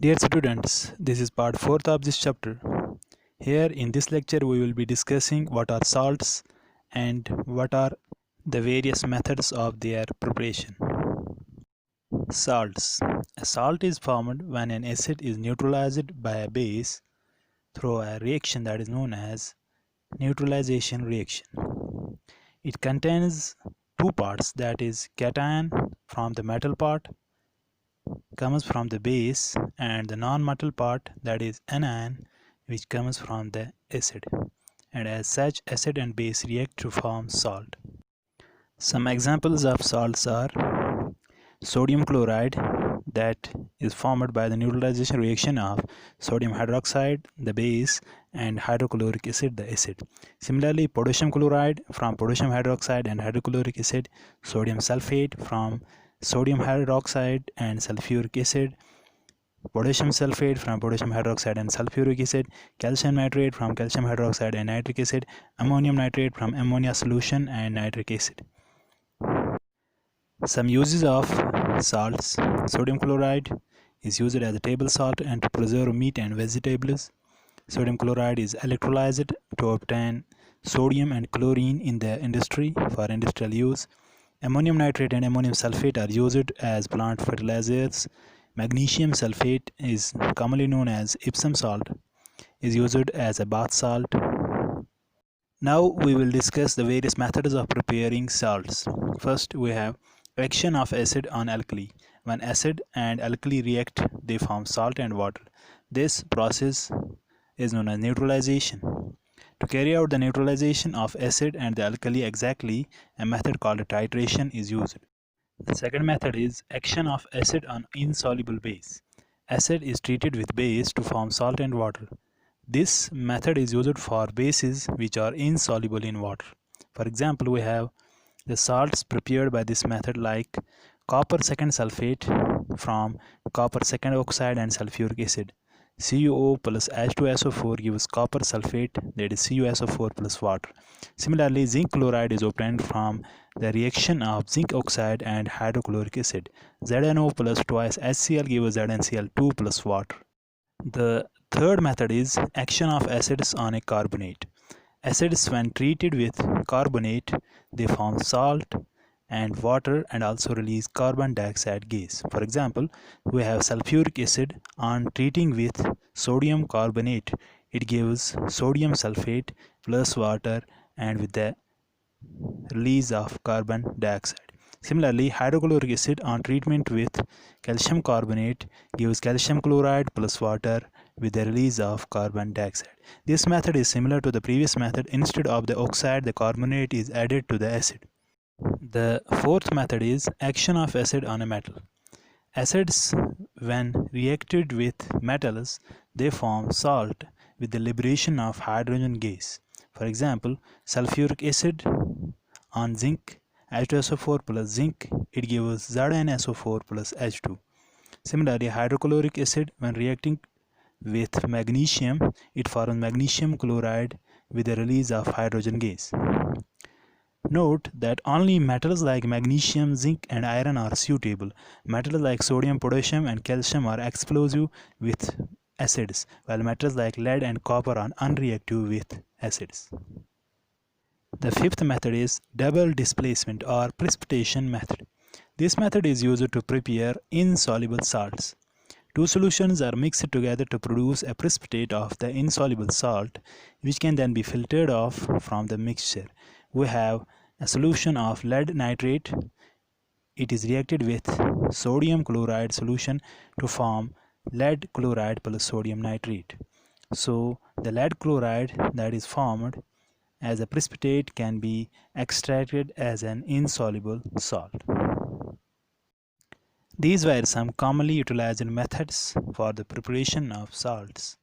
Dear students, this is part 4th of this chapter. Here in this lecture we will be discussing what are salts and what are the various methods of their preparation. Salts. A salt is formed when an acid is neutralized by a base through a reaction that is known as neutralization reaction. It contains two parts, that is cation from the metal part comes from the base and the non-metal part, that is anion, which comes from the acid, and as such acid and base react to form salt. Some examples of salts are sodium chloride, that is formed by the neutralization reaction of sodium hydroxide, the base, and hydrochloric acid, the acid. Similarly, potassium chloride from potassium hydroxide and hydrochloric acid, sodium sulfate from sodium hydroxide and sulfuric acid, potassium sulfate from potassium hydroxide and sulfuric acid, calcium nitrate from calcium hydroxide and nitric acid, ammonium nitrate from ammonia solution and nitric acid. Some uses of salts. Sodium chloride is used as a table salt and to preserve meat and vegetables. Sodium chloride is electrolyzed to obtain sodium and chlorine in the industry for industrial use. Ammonium nitrate and ammonium sulfate are used as plant fertilizers. Magnesium sulfate is commonly known as Epsom salt, is used as a bath salt. Now we will discuss the various methods of preparing salts. First we have action of acid on alkali. When acid and alkali react, they form salt and water. This process is known as neutralization. To carry out the neutralization of acid and the alkali exactly, a method called titration is used. The second method is action of acid on insoluble base. Acid is treated with base to form salt and water. This method is used for bases which are insoluble in water. For example, we have the salts prepared by this method like copper second sulfate from copper second oxide and sulfuric acid. CuO plus H2SO4 gives copper sulfate, that is CuSO4 plus water. Similarly, zinc chloride is obtained from the reaction of zinc oxide and hydrochloric acid. ZnO plus twice HCl gives ZnCl2 plus water. The third method is action of acids on a carbonate. Acids, when treated with carbonate, they form salt and water and also release carbon dioxide gas. For example, we have sulfuric acid. On treating with sodium carbonate, it gives sodium sulfate plus water and with the release of carbon dioxide. Similarly, hydrochloric acid on treatment with calcium carbonate gives calcium chloride plus water with the release of carbon dioxide. This method is similar to the previous method. Instead of the oxide, the carbonate is added to the acid. The fourth method is action of acid on a metal. Acids, when reacted with metals, they form salt with the liberation of hydrogen gas. For example, sulfuric acid on zinc, H2SO4 plus zinc, it gives ZnSO4 plus H2. Similarly, hydrochloric acid, when reacting with magnesium, it forms magnesium chloride with the release of hydrogen gas. Note that only metals like magnesium, zinc and iron are suitable. Metals like sodium, potassium and calcium are explosive with acids, while metals like lead and copper are unreactive with acids. The fifth method is double displacement or precipitation method. This method is used to prepare insoluble salts. Two solutions are mixed together to produce a precipitate of the insoluble salt, which can then be filtered off from the mixture. We have a solution of lead nitrate. It is reacted with sodium chloride solution to form lead chloride plus sodium nitrate. So the lead chloride that is formed as a precipitate can be extracted as an insoluble salt. These were some commonly utilized methods for the preparation of salts.